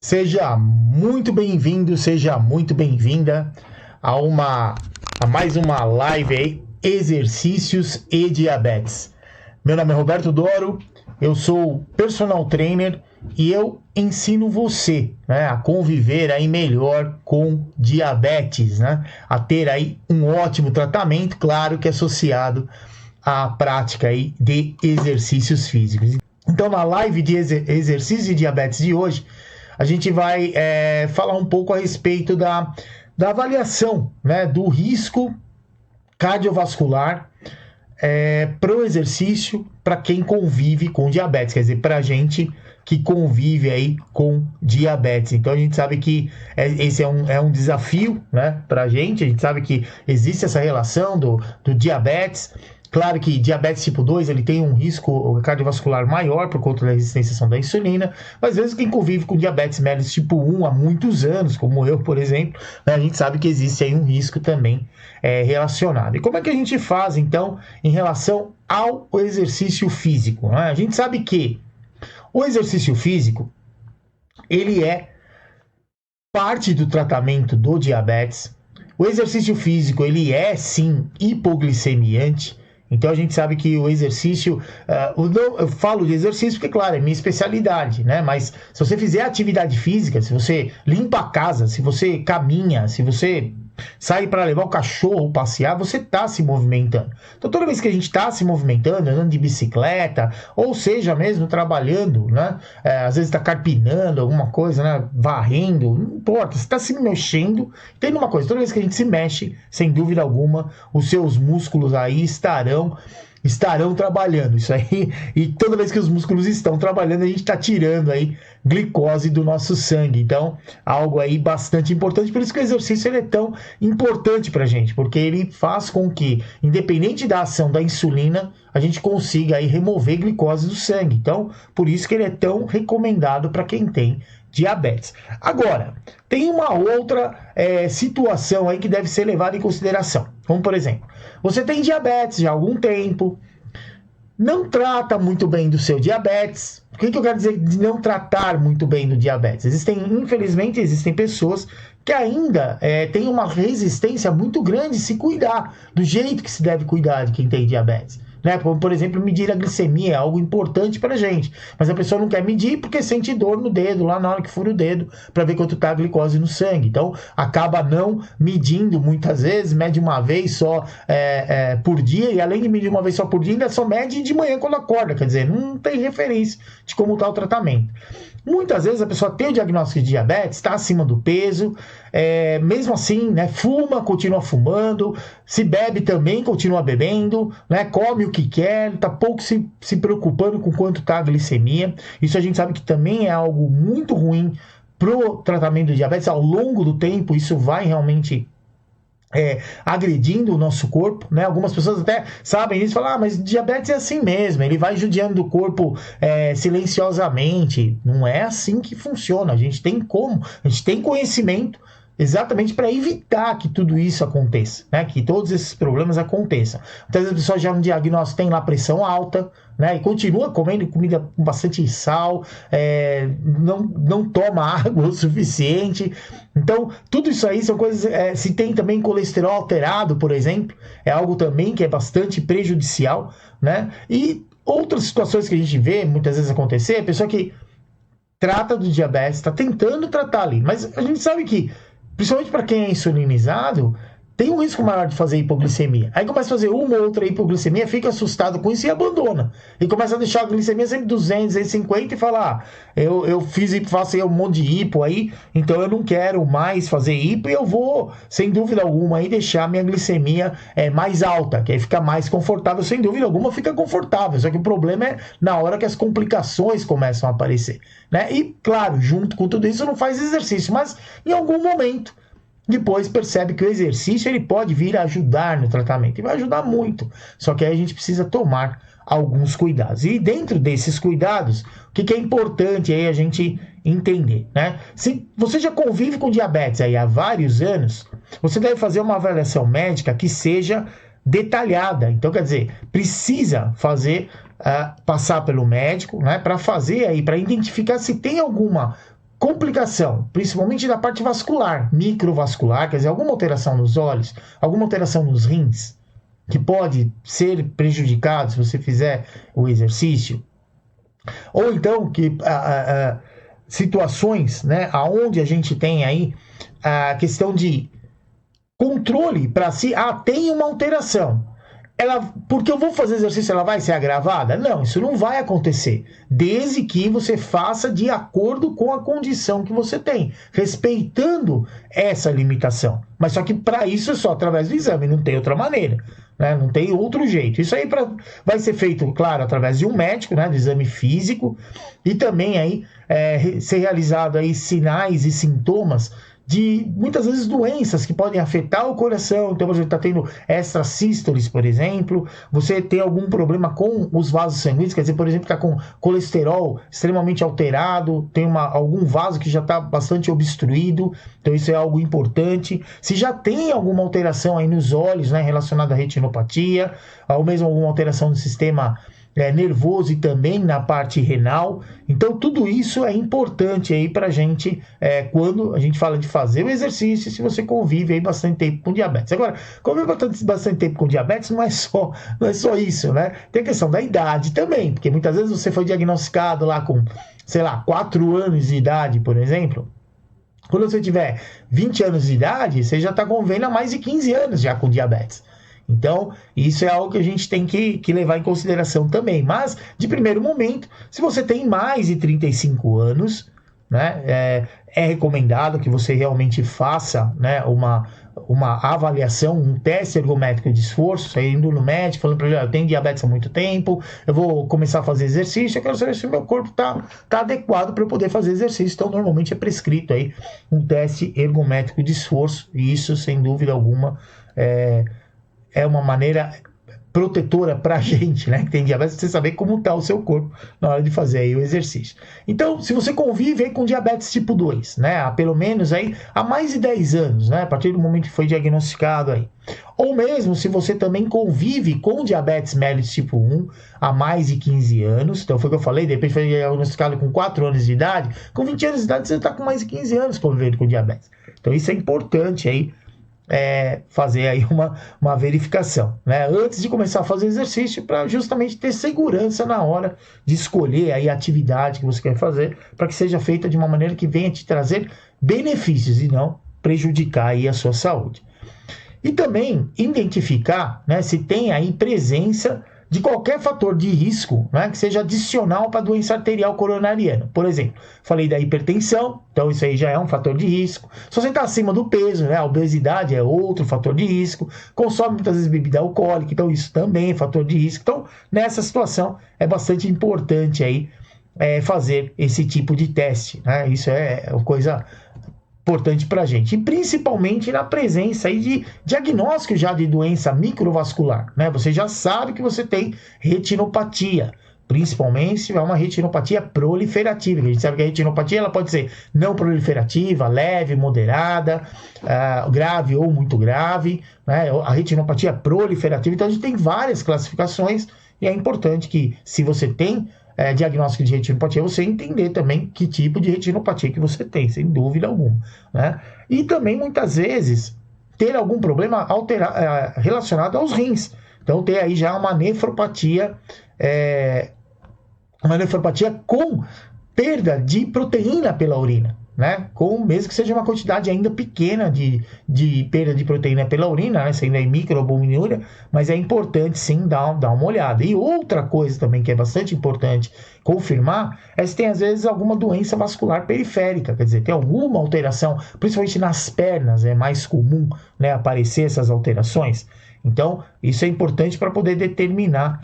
Seja muito bem-vindo, seja muito bem-vinda a mais uma live aí, Exercícios e Diabetes. Meu nome é Roberto Doro, eu sou personal trainer e eu ensino você, né, a conviver aí melhor com diabetes, né, a ter aí um ótimo tratamento, claro que associado à prática aí de exercícios físicos. Então, na live de exercício e diabetes de hoje, a gente vai falar um pouco a respeito da avaliação, né, do risco cardiovascular para o exercício para quem convive com diabetes, quer dizer, para a gente que convive aí com diabetes. Então a gente sabe que esse é um desafio, né, para a gente sabe que existe essa relação do diabetes. Claro que diabetes tipo 2 ele tem um risco cardiovascular maior por conta da resistência da insulina, mas às vezes quem convive com diabetes mellitus tipo 1 há muitos anos, como eu, por exemplo, né, a gente sabe que existe aí um risco também relacionado. E como é que a gente faz, então, em relação ao exercício físico? Né? A gente sabe que o exercício físico, ele é parte do tratamento do diabetes. O exercício físico, ele é, sim, hipoglicemiante. Então a gente sabe que o exercício, eu falo de exercício porque, claro, é minha especialidade, né? Mas se você fizer atividade física, se você limpa a casa, se você caminha, se você sai para levar o cachorro passear, você está se movimentando. Então toda vez que a gente está se movimentando, andando de bicicleta, ou seja mesmo trabalhando, né? Às vezes está carpinando alguma coisa, né? Varrendo, não importa, você está se mexendo. Tem uma coisa, toda vez que a gente se mexe, sem dúvida alguma, os seus músculos aí estarão trabalhando, isso aí, e toda vez que os músculos estão trabalhando, a gente está tirando aí glicose do nosso sangue, então, algo aí bastante importante, por isso que o exercício ele é tão importante para a gente, porque ele faz com que, independente da ação da insulina, a gente consiga aí remover glicose do sangue, então, por isso que ele é tão recomendado para quem tem diabetes. Agora, tem uma outra situação aí que deve ser levada em consideração, como por exemplo, você tem diabetes já há algum tempo, não trata muito bem do seu diabetes. O que eu quero dizer de não tratar muito bem do diabetes? Infelizmente, existem pessoas que ainda têm uma resistência muito grande se cuidar, do jeito que se deve cuidar de quem tem diabetes. Né? Como, por exemplo, medir a glicemia é algo importante para a gente, mas a pessoa não quer medir porque sente dor no dedo, lá na hora que fura o dedo, para ver quanto está a glicose no sangue. Então, acaba não medindo muitas vezes, mede uma vez só por dia, e além de medir uma vez só por dia, ainda só mede de manhã quando acorda, quer dizer, não tem referência de como está o tratamento. Muitas vezes a pessoa tem o diagnóstico de diabetes, está acima do peso, mesmo assim, né, fuma, continua fumando, se bebe também, continua bebendo, né, come o que quer, está pouco se preocupando com quanto está a glicemia. Isso a gente sabe que também é algo muito ruim para o tratamento do diabetes. Ao longo do tempo, isso vai realmente agredindo o nosso corpo, né? Algumas pessoas até sabem isso e falam, mas diabetes é assim mesmo, ele vai judiando do corpo silenciosamente. Não é assim que funciona, a gente tem conhecimento exatamente para evitar que tudo isso aconteça, né? Que todos esses problemas aconteçam. Muitas vezes a pessoa já no diagnóstico tem lá pressão alta, né? E continua comendo comida com bastante sal, não toma água o suficiente. Então, tudo isso aí são coisas. Se tem também colesterol alterado, por exemplo, é algo também que é bastante prejudicial, né? E outras situações que a gente vê muitas vezes acontecer, a pessoa que trata do diabetes, está tentando tratar ali, mas a gente sabe que principalmente para quem é insulinizado, tem um risco maior de fazer hipoglicemia. Aí começa a fazer uma ou outra hipoglicemia, fica assustado com isso e abandona. E começa a deixar a glicemia sempre 200, 250 e fala, eu faço aí um monte de hipo aí, então eu não quero mais fazer hipo e eu vou, sem dúvida alguma, aí deixar a minha glicemia mais alta, que aí fica mais confortável. Sem dúvida alguma fica confortável, só que o problema é na hora que as complicações começam a aparecer, né? E, claro, junto com tudo isso não faz exercício, mas em algum momento depois percebe que o exercício ele pode vir a ajudar no tratamento, e vai ajudar muito, só que aí a gente precisa tomar alguns cuidados. E dentro desses cuidados, o que é importante aí a gente entender, né? Se você já convive com diabetes aí há vários anos, você deve fazer uma avaliação médica que seja detalhada. Então, quer dizer, precisa passar pelo médico, né, para fazer aí, para identificar se tem alguma complicação, principalmente da parte vascular, microvascular, quer dizer, alguma alteração nos olhos, alguma alteração nos rins, que pode ser prejudicado se você fizer o exercício, ou então que situações, né, onde a gente tem aí a questão de controle para si, tem uma alteração. Porque eu vou fazer exercício, ela vai ser agravada? Não, isso não vai acontecer, desde que você faça de acordo com a condição que você tem, respeitando essa limitação. Mas só que para isso é só através do exame, não tem outra maneira, né? Não tem outro jeito. Isso aí vai ser feito, claro, através de um médico, né, do exame físico, e também aí ser realizado aí sinais e sintomas de muitas vezes doenças que podem afetar o coração. Então você está tendo extrasístoles, por exemplo, você tem algum problema com os vasos sanguíneos, quer dizer, por exemplo, está com colesterol extremamente alterado, tem algum vaso que já está bastante obstruído, então isso é algo importante. Se já tem alguma alteração aí nos olhos, né, relacionada à retinopatia, ou mesmo alguma alteração no sistema nervoso e também na parte renal. Então tudo isso é importante aí pra gente quando a gente fala de fazer o exercício, se você convive aí bastante tempo com diabetes. Agora, conviver bastante tempo com diabetes não é só isso, né? Tem a questão da idade também, porque muitas vezes você foi diagnosticado lá com, sei lá, 4 anos de idade, por exemplo. Quando você tiver 20 anos de idade, você já está convivendo há mais de 15 anos já com diabetes. Então, isso é algo que a gente tem que levar em consideração também. Mas, de primeiro momento, se você tem mais de 35 anos, né, é recomendado que você realmente faça, né, uma avaliação, um teste ergométrico de esforço, indo no médico, falando para ele: eu tenho diabetes há muito tempo, eu vou começar a fazer exercício, eu quero saber se o meu corpo está adequado para eu poder fazer exercício. Então, normalmente é prescrito aí um teste ergométrico de esforço, e isso, sem dúvida alguma, é uma maneira protetora para a gente, né, que tem diabetes, você saber como está o seu corpo na hora de fazer aí o exercício. Então, se você convive aí com diabetes tipo 2, né, há pelo menos aí há mais de 10 anos, né, a partir do momento que foi diagnosticado aí, ou mesmo se você também convive com diabetes mellitus tipo 1 há mais de 15 anos, então foi o que eu falei, de repente foi diagnosticado com 4 anos de idade, com 20 anos de idade você está com mais de 15 anos convivendo com diabetes. Então isso é importante aí, fazer aí uma verificação, né, antes de começar a fazer exercício, para justamente ter segurança na hora de escolher aí a atividade que você quer fazer, para que seja feita de uma maneira que venha te trazer benefícios e não prejudicar aí a sua saúde. E também identificar, né, se tem aí presença de qualquer fator de risco, né, que seja adicional para a doença arterial coronariana. Por exemplo, falei da hipertensão, então isso aí já é um fator de risco. Se você está acima do peso, né, a obesidade é outro fator de risco. Consome muitas vezes bebida alcoólica, então isso também é fator de risco. Então, nessa situação, é bastante importante aí fazer esse tipo de teste, né? Isso é uma coisa importante para a gente, e principalmente na presença aí de diagnóstico já de doença microvascular, né? Você já sabe que você tem retinopatia, principalmente se é uma retinopatia proliferativa. A gente sabe que a retinopatia ela pode ser não proliferativa, leve, moderada, grave ou muito grave, né? A retinopatia proliferativa, então a gente tem várias classificações, e é importante que, se você tem diagnóstico de retinopatia, você entender também que tipo de retinopatia que você tem, sem dúvida alguma, né? E também, muitas vezes, ter algum problema relacionado aos rins. Então, ter aí já uma nefropatia com perda de proteína pela urina, né? Mesmo que seja uma quantidade ainda pequena de perda de proteína pela urina, né? Isso ainda é microalbuminúria, mas é importante sim dar uma olhada. E outra coisa também que é bastante importante confirmar é se tem às vezes alguma doença vascular periférica, quer dizer, tem alguma alteração, principalmente nas pernas, é mais comum, né, aparecer essas alterações. Então, isso é importante para poder determinar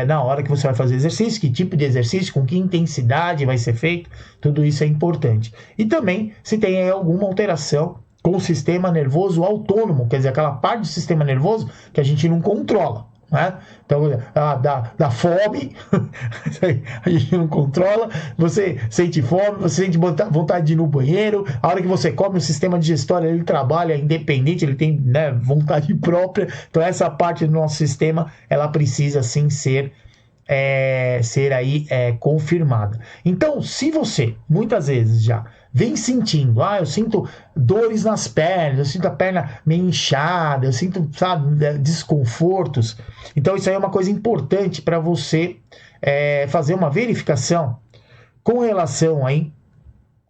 na hora que você vai fazer exercício, que tipo de exercício, com que intensidade vai ser feito, tudo isso é importante. E também se tem aí alguma alteração com o sistema nervoso autônomo, quer dizer, aquela parte do sistema nervoso que a gente não controla, né? Então, da fome, a gente não controla, você sente fome, você sente vontade de ir no banheiro, a hora que você come, o sistema digestório ele trabalha independente, ele tem, né, vontade própria. Então essa parte do nosso sistema, ela precisa sim ser aí confirmada. Então, se você muitas vezes já vem sentindo, eu sinto dores nas pernas, eu sinto a perna meio inchada, eu sinto, sabe, desconfortos. Então isso aí é uma coisa importante para você fazer uma verificação com relação aí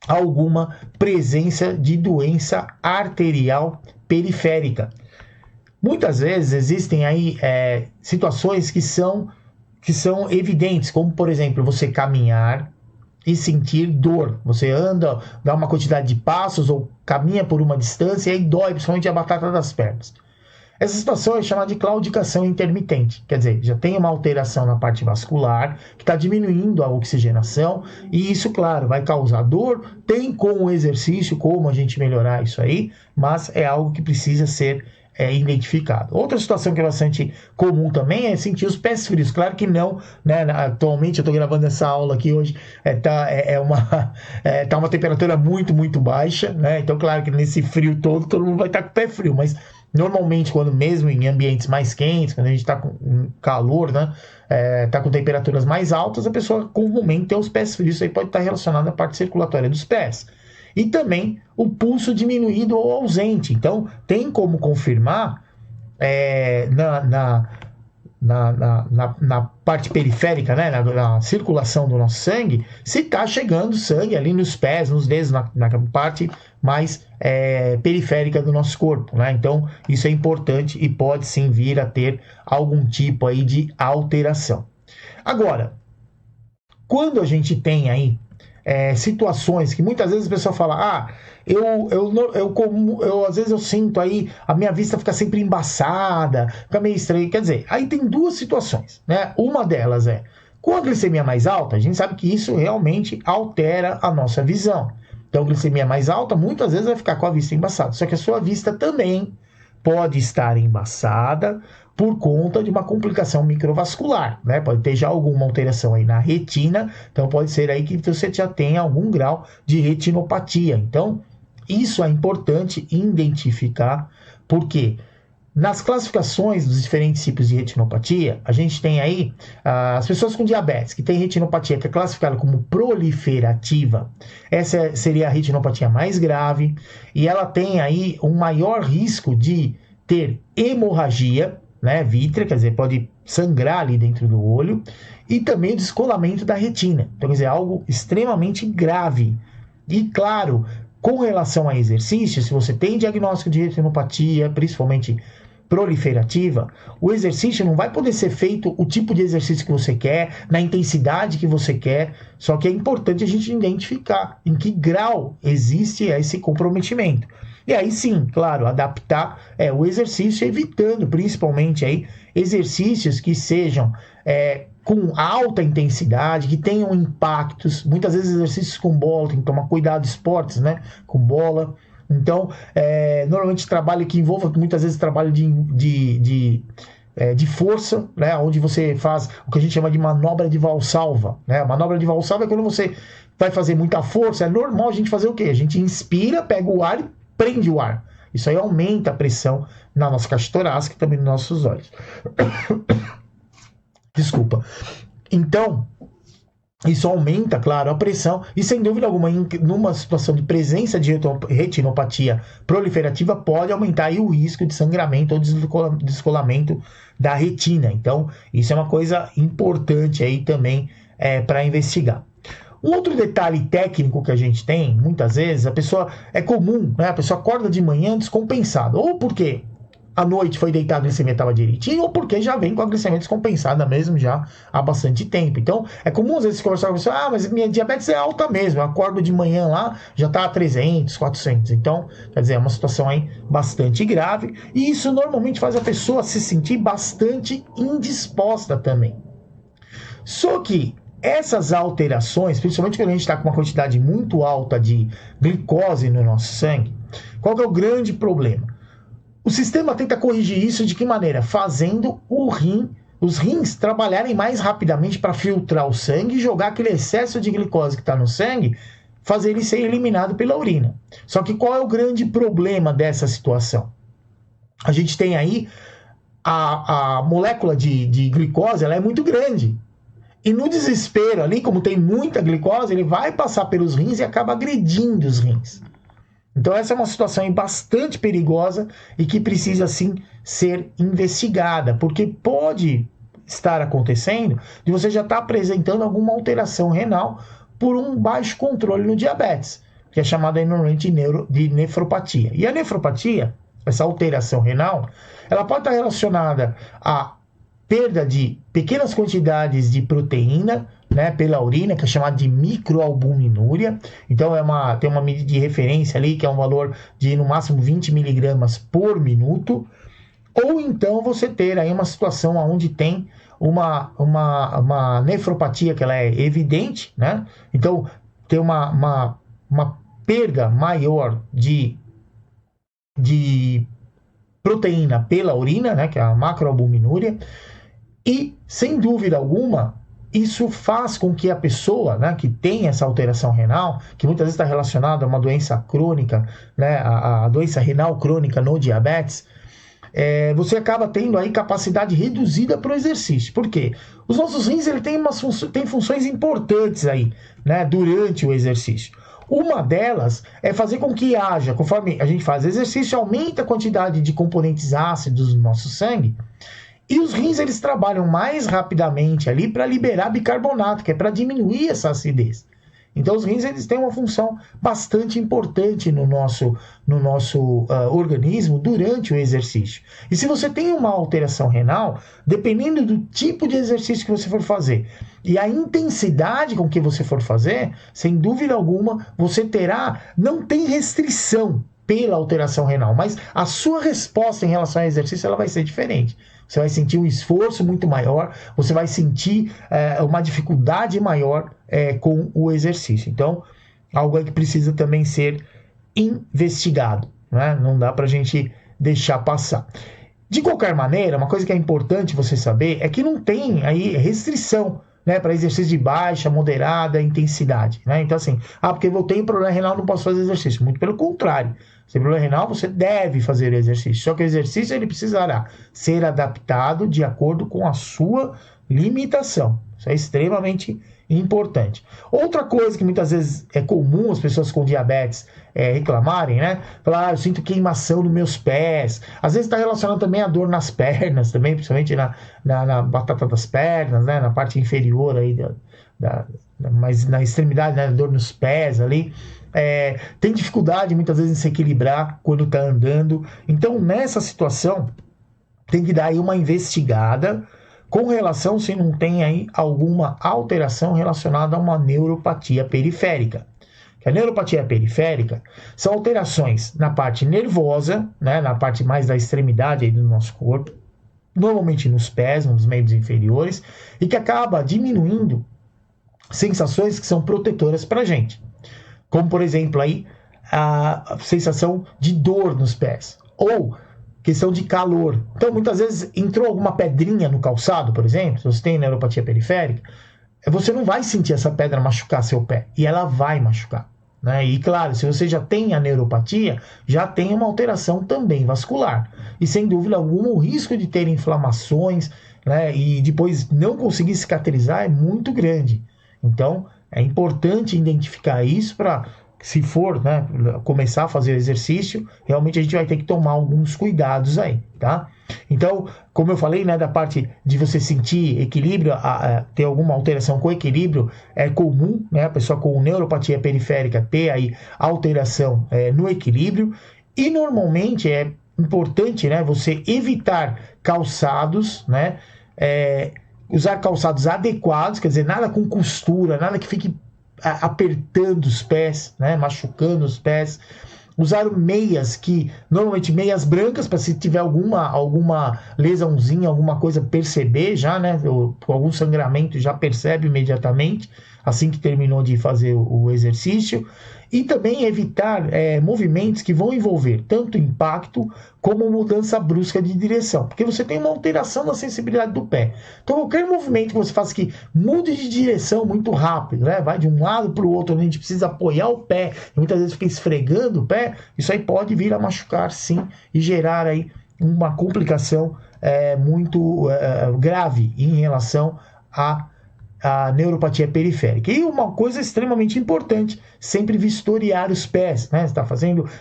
a alguma presença de doença arterial periférica. Muitas vezes existem aí situações que são evidentes, como por exemplo, você caminhar e sentir dor. Você anda, dá uma quantidade de passos ou caminha por uma distância e aí dói, principalmente a batata das pernas. Essa situação é chamada de claudicação intermitente, quer dizer, já tem uma alteração na parte vascular, que está diminuindo a oxigenação, e isso, claro, vai causar dor. Tem com o exercício como a gente melhorar isso aí, mas é algo que precisa ser identificado. Outra situação que é bastante comum também é sentir os pés frios. Claro que não, né? Atualmente eu estou gravando essa aula aqui hoje, tá uma temperatura muito, muito baixa, né? Então, claro que nesse frio todo mundo vai estar com o pé frio, mas normalmente, quando mesmo em ambientes mais quentes, quando a gente está com calor, né? Está com temperaturas mais altas, a pessoa comumente tem os pés frios. Isso aí pode estar relacionado à parte circulatória dos pés. E também o pulso diminuído ou ausente. Então, tem como confirmar na parte periférica, né, na circulação do nosso sangue, se está chegando sangue ali nos pés, nos dedos, na parte mais periférica do nosso corpo, né? Então, isso é importante e pode sim vir a ter algum tipo aí de alteração. Agora, quando a gente tem aí situações que muitas vezes a pessoa fala, às vezes eu sinto aí, a minha vista fica sempre embaçada, fica meio estranho. Quer dizer, aí tem duas situações, né? Uma delas com a glicemia mais alta, a gente sabe que isso realmente altera a nossa visão. Então, glicemia mais alta, muitas vezes vai ficar com a vista embaçada. Só que a sua vista também pode estar embaçada por conta de uma complicação microvascular, né? Pode ter já alguma alteração aí na retina, então pode ser aí que você já tenha algum grau de retinopatia. Então, isso é importante identificar, porque nas classificações dos diferentes tipos de retinopatia, a gente tem aí as pessoas com diabetes, que tem retinopatia que é classificada como proliferativa. Essa seria a retinopatia mais grave, e ela tem aí um maior risco de ter hemorragia, né, vítrea, quer dizer, pode sangrar ali dentro do olho, e também o descolamento da retina. Então, quer dizer, algo extremamente grave. E, claro, com relação a exercício, se você tem diagnóstico de retinopatia, principalmente proliferativa, o exercício não vai poder ser feito o tipo de exercício que você quer, na intensidade que você quer, só que é importante a gente identificar em que grau existe esse comprometimento. E aí sim, claro, adaptar o exercício, evitando principalmente aí exercícios que sejam com alta intensidade, que tenham impactos, muitas vezes exercícios com bola, tem que tomar cuidado, esportes, né, com bola. Então, normalmente trabalho que envolva muitas vezes trabalho de força, né, onde você faz o que a gente chama de manobra de valsalva, né? A manobra de valsalva é quando você vai fazer muita força. É normal a gente fazer o quê? A gente inspira, pega o ar e prende o ar. Isso aí aumenta a pressão na nossa caixa torácica e também nos nossos olhos. Desculpa. Então, isso aumenta, claro, a pressão e, sem dúvida alguma, numa situação de presença de retinopatia proliferativa, pode aumentar aí o risco de sangramento ou descolamento da retina. Então, isso é uma coisa importante aí também para investigar. Um outro detalhe técnico que a gente tem, muitas vezes, a pessoa é comum, né? A pessoa acorda de manhã descompensada, ou porque à noite foi deitar, a glicemia estava direitinho, ou porque já vem com a glicemia descompensada mesmo já há bastante tempo. Então, é comum às vezes conversar com a pessoa, mas minha diabetes é alta mesmo, eu acordo de manhã lá, já está a 300, 400. Então, quer dizer, é uma situação aí bastante grave, e isso normalmente faz a pessoa se sentir bastante indisposta também. Só que essas alterações, principalmente quando a gente está com uma quantidade muito alta de glicose no nosso sangue, qual que é o grande problema? O sistema tenta corrigir isso de que maneira? Fazendo os rins trabalharem mais rapidamente para filtrar o sangue e jogar aquele excesso de glicose que está no sangue, fazer ele ser eliminado pela urina. Só que qual é o grande problema dessa situação? A gente tem aí a molécula de glicose, ela é muito grande. E no desespero ali, como tem muita glicose, ele vai passar pelos rins e acaba agredindo os rins. Então essa é uma situação bastante perigosa e que precisa sim ser investigada, porque pode estar acontecendo de você já estar apresentando alguma alteração renal por um baixo controle no diabetes, que é chamada normalmente de nefropatia. E a nefropatia, essa alteração renal, ela pode estar relacionada a perda de pequenas quantidades de proteína, né, pela urina, que é chamada de microalbuminúria. Então tem uma medida de referência ali, que é um valor de no máximo 20 miligramas por minuto. Ou então você ter aí uma situação onde tem uma nefropatia, que ela é evidente, né? Então tem uma perda maior de proteína pela urina, né, que é a macroalbuminúria. E, sem dúvida alguma, isso faz com que a pessoa, né, que tem essa alteração renal, que muitas vezes está relacionada a uma doença crônica, né, a doença renal crônica no diabetes, você acaba tendo aí capacidade reduzida para o exercício. Por quê? Os nossos rins têm funções importantes aí, né, durante o exercício. Uma delas é fazer com que haja, conforme a gente faz exercício, aumenta a quantidade de componentes ácidos no nosso sangue. E os rins, eles trabalham mais rapidamente ali para liberar bicarbonato, que é para diminuir essa acidez. Então os rins, eles têm uma função bastante importante no nosso organismo durante o exercício. E se você tem uma alteração renal, dependendo do tipo de exercício que você for fazer e a intensidade com que você for fazer, sem dúvida alguma, não tem restrição pela alteração renal, mas a sua resposta em relação ao exercício ela vai ser diferente. Você vai sentir um esforço muito maior, você vai sentir uma dificuldade maior com o exercício. Então, algo que precisa também ser investigado, né? Não dá para a gente deixar passar. De qualquer maneira, uma coisa que é importante você saber é que não tem aí restrição, né, para exercício de baixa, moderada intensidade, né? Então assim, porque eu tenho problema renal, não posso fazer exercício. Muito pelo contrário. Se tem problema renal, você deve fazer exercício. Só que o exercício ele precisará ser adaptado de acordo com a sua limitação. Isso é extremamente importante. Outra coisa que muitas vezes é comum as pessoas com diabetes reclamarem, né? Falar, eu sinto queimação nos meus pés. Às vezes está relacionado também a dor nas pernas, também, principalmente na batata das pernas, né? Na parte inferior aí, mas na extremidade, né? Dor nos pés ali. Tem dificuldade muitas vezes em se equilibrar quando está andando. Então, nessa situação, tem que dar aí uma investigada com relação se não tem aí alguma alteração relacionada a uma neuropatia periférica. A neuropatia periférica são alterações na parte nervosa, né, na parte mais da extremidade aí do nosso corpo, normalmente nos pés, nos membros inferiores, e que acaba diminuindo sensações que são protetoras para a gente. Como, por exemplo, aí, a sensação de dor nos pés, ou questão de calor. Então, muitas vezes, entrou alguma pedrinha no calçado, por exemplo, se você tem neuropatia periférica, você não vai sentir essa pedra machucar seu pé, e ela vai machucar, né? E claro, se você já tem a neuropatia, já tem uma alteração também vascular. E sem dúvida alguma, o risco de ter inflamações, né, e depois não conseguir cicatrizar é muito grande. Então, é importante identificar isso para, se for, né, começar a fazer o exercício, realmente a gente vai ter que tomar alguns cuidados aí, tá? Então, como eu falei, né, da parte de você sentir equilíbrio, ter alguma alteração com o equilíbrio, é comum, né, a pessoa com neuropatia periférica ter aí alteração no equilíbrio, e normalmente é importante, né, você evitar calçados, né, usar calçados adequados, quer dizer, nada com costura, nada que fique apertando os pés, né, machucando os pés. Usar meias, normalmente meias brancas, para se tiver alguma lesãozinha, alguma coisa, perceber já, né, algum sangramento, já percebe imediatamente, assim que terminou de fazer o exercício. E também evitar movimentos que vão envolver tanto impacto como mudança brusca de direção, porque você tem uma alteração na sensibilidade do pé. Então qualquer movimento que você faça que mude de direção muito rápido, né? Vai de um lado para o outro, onde a gente precisa apoiar o pé, e muitas vezes fica esfregando o pé, isso aí pode vir a machucar sim, e gerar aí uma complicação muito grave em relação a a neuropatia periférica. E uma coisa extremamente importante, sempre vistoriar os pés, né?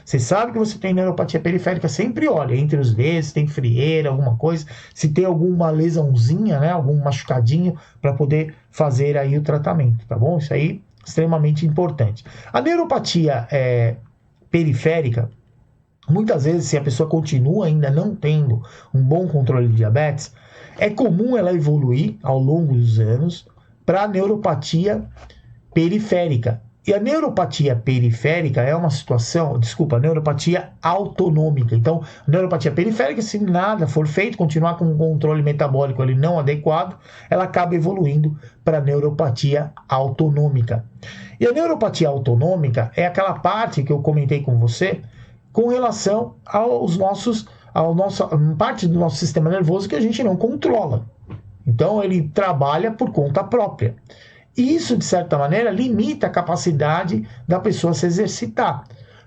Você sabe que você tem neuropatia periférica, sempre olha entre os dedos, tem frieira, alguma coisa, se tem alguma lesãozinha, né? Algum machucadinho, para poder fazer aí o tratamento, tá bom? Isso aí é extremamente importante. A neuropatia periférica, muitas vezes, se a pessoa continua ainda não tendo um bom controle de diabetes, é comum ela evoluir ao longo dos anos para a neuropatia periférica. E a neuropatia periférica é uma situação, a neuropatia autonômica. Então, a neuropatia periférica, se nada for feito, continuar com um controle metabólico ali não adequado, ela acaba evoluindo para a neuropatia autonômica. E a neuropatia autonômica é aquela parte que eu comentei com você com relação parte do nosso sistema nervoso que a gente não controla. Então, ele trabalha por conta própria. E isso, de certa maneira, limita a capacidade da pessoa se exercitar.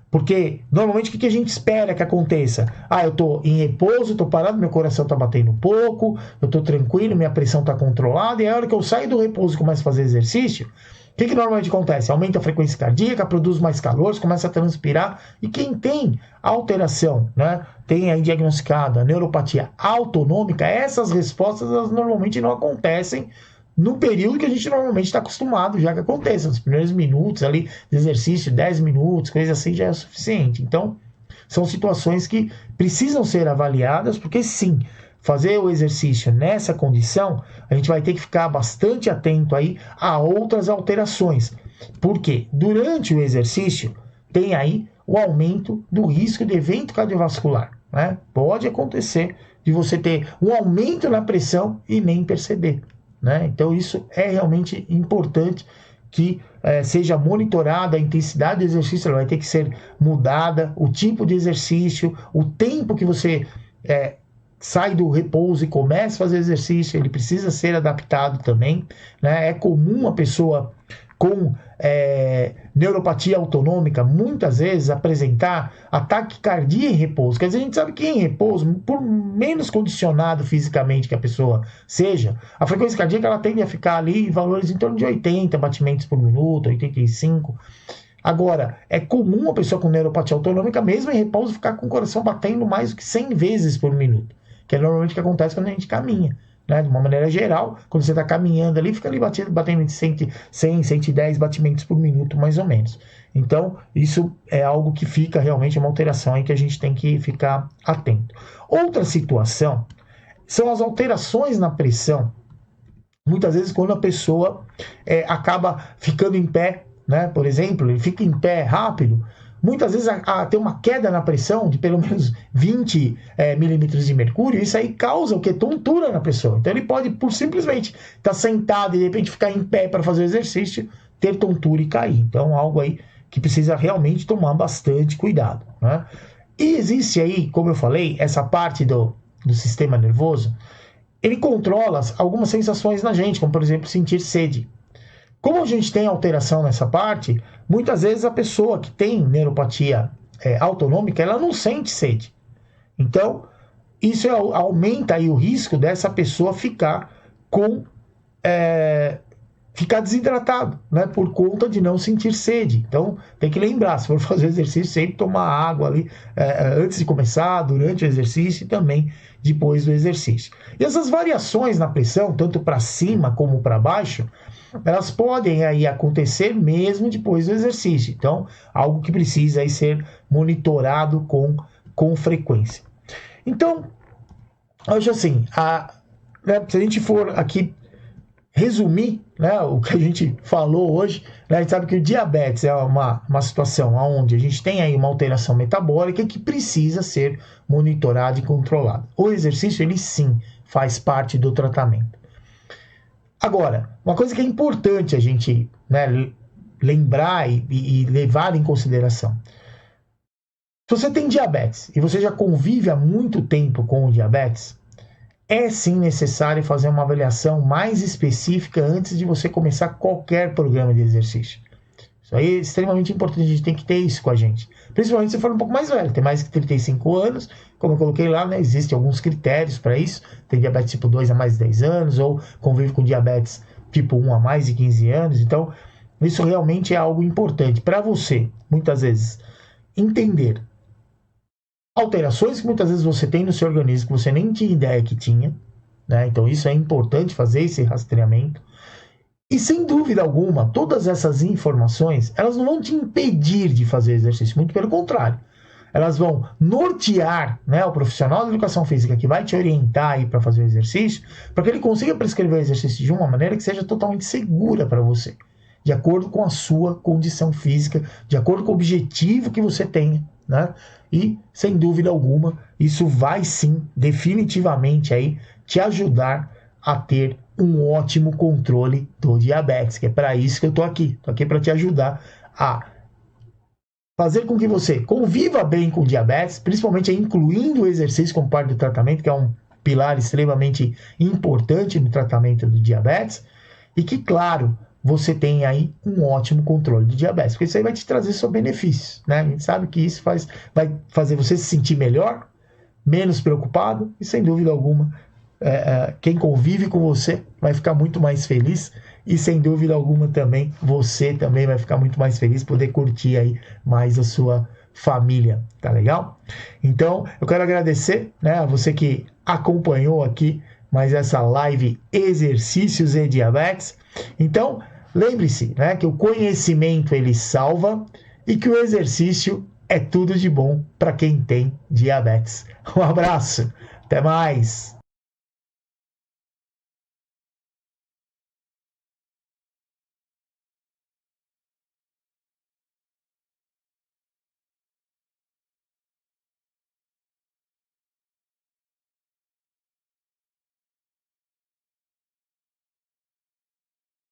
Porque, normalmente, o que a gente espera que aconteça? Eu estou em repouso, estou parado, meu coração está batendo pouco, eu estou tranquilo, minha pressão está controlada, e a hora que eu saio do repouso e começo a fazer exercício, o que normalmente acontece? Aumenta a frequência cardíaca, produz mais calor, começa a transpirar, e quem tem alteração, né, tem aí diagnosticada a neuropatia autonômica, essas respostas elas normalmente não acontecem no período que a gente normalmente está acostumado já que aconteça, nos primeiros minutos ali de exercício, 10 minutos, coisa assim já é o suficiente. Então, são situações que precisam ser avaliadas, porque sim, fazer o exercício nessa condição, a gente vai ter que ficar bastante atento aí a outras alterações. Porque durante o exercício tem aí o aumento do risco de evento cardiovascular, né? Pode acontecer de você ter um aumento na pressão e nem perceber, né? Então isso é realmente importante que seja monitorada a intensidade do exercício, ela vai ter que ser mudada, o tipo de exercício, o tempo que você sai do repouso e começa a fazer exercício, ele precisa ser adaptado também, né? É comum a pessoa com neuropatia autonômica muitas vezes apresentar ataque cardíaco em repouso. Quer dizer, a gente sabe que em repouso, por menos condicionado fisicamente que a pessoa seja, a frequência cardíaca ela tende a ficar ali em valores em torno de 80 batimentos por minuto, 85. Agora, é comum a pessoa com neuropatia autonômica, mesmo em repouso, ficar com o coração batendo mais do que 100 vezes por minuto, que é normalmente o que acontece quando a gente caminha, né? De uma maneira geral, quando você está caminhando ali, fica ali batendo de 100, 110 batimentos por minuto, mais ou menos. Então, isso é algo que fica realmente uma alteração aí que a gente tem que ficar atento. Outra situação são as alterações na pressão. Muitas vezes, quando a pessoa acaba ficando em pé, né? Por exemplo, ele fica em pé rápido, muitas vezes tem uma queda na pressão de pelo menos 20 milímetros de mercúrio, isso aí causa o que? Tontura na pessoa. Então ele pode, por simplesmente estar sentado e de repente ficar em pé para fazer o exercício, ter tontura e cair. Então algo aí que precisa realmente tomar bastante cuidado, né? E existe aí, como eu falei, essa parte do sistema nervoso, ele controla algumas sensações na gente, como por exemplo sentir sede. Como a gente tem alteração nessa parte, muitas vezes a pessoa que tem neuropatia autonômica, ela não sente sede. Então, isso aumenta aí o risco dessa pessoa ficar desidratado, né, por conta de não sentir sede. Então, tem que lembrar, se for fazer exercício, sempre tomar água ali antes de começar, durante o exercício e também depois do exercício. E essas variações na pressão, tanto para cima como para baixo, elas podem aí acontecer mesmo depois do exercício. Então, algo que precisa aí ser monitorado com frequência. Então, acho assim, se a gente for aqui resumir, né, o que a gente falou hoje, né, a gente sabe que o diabetes é uma situação onde a gente tem aí uma alteração metabólica que precisa ser monitorada e controlada. O exercício, ele sim, faz parte do tratamento. Agora, uma coisa que é importante a gente, né, lembrar e levar em consideração. Se você tem diabetes e você já convive há muito tempo com o diabetes, é sim necessário fazer uma avaliação mais específica antes de você começar qualquer programa de exercício. Isso aí é extremamente importante, a gente tem que ter isso com a gente. Principalmente se for um pouco mais velho, tem mais de 35 anos, como eu coloquei lá, né, existem alguns critérios para isso, tem diabetes tipo 2 há mais de 10 anos, ou convive com diabetes tipo 1 há mais de 15 anos. Então, isso realmente é algo importante para você, muitas vezes, entender alterações que muitas vezes você tem no seu organismo que você nem tinha ideia que tinha, né? Então, isso é importante fazer esse rastreamento. E sem dúvida alguma, todas essas informações, elas não vão te impedir de fazer exercício, muito pelo contrário. Elas vão nortear, né, o profissional da educação física que vai te orientar aí para fazer o exercício, para que ele consiga prescrever o exercício de uma maneira que seja totalmente segura para você, de acordo com a sua condição física, de acordo com o objetivo que você tenha, né? E, sem dúvida alguma, isso vai sim, definitivamente aí, te ajudar a ter um ótimo controle do diabetes, que é para isso que eu estou aqui. Estou aqui para te ajudar a fazer com que você conviva bem com o diabetes, principalmente incluindo o exercício como parte do tratamento, que é um pilar extremamente importante no tratamento do diabetes, e que, claro, você tem aí um ótimo controle do diabetes, porque isso aí vai te trazer seus benefícios, né? A gente sabe que isso vai fazer você se sentir melhor, menos preocupado, e sem dúvida alguma, quem convive com você vai ficar muito mais feliz, e sem dúvida alguma também, você também vai ficar muito mais feliz, poder curtir aí mais a sua família, tá legal? Então, eu quero agradecer, né, a você que acompanhou aqui mais essa live Exercícios e Diabetes. Então, lembre-se, né, que o conhecimento ele salva e que o exercício é tudo de bom para quem tem diabetes. Um abraço, até mais!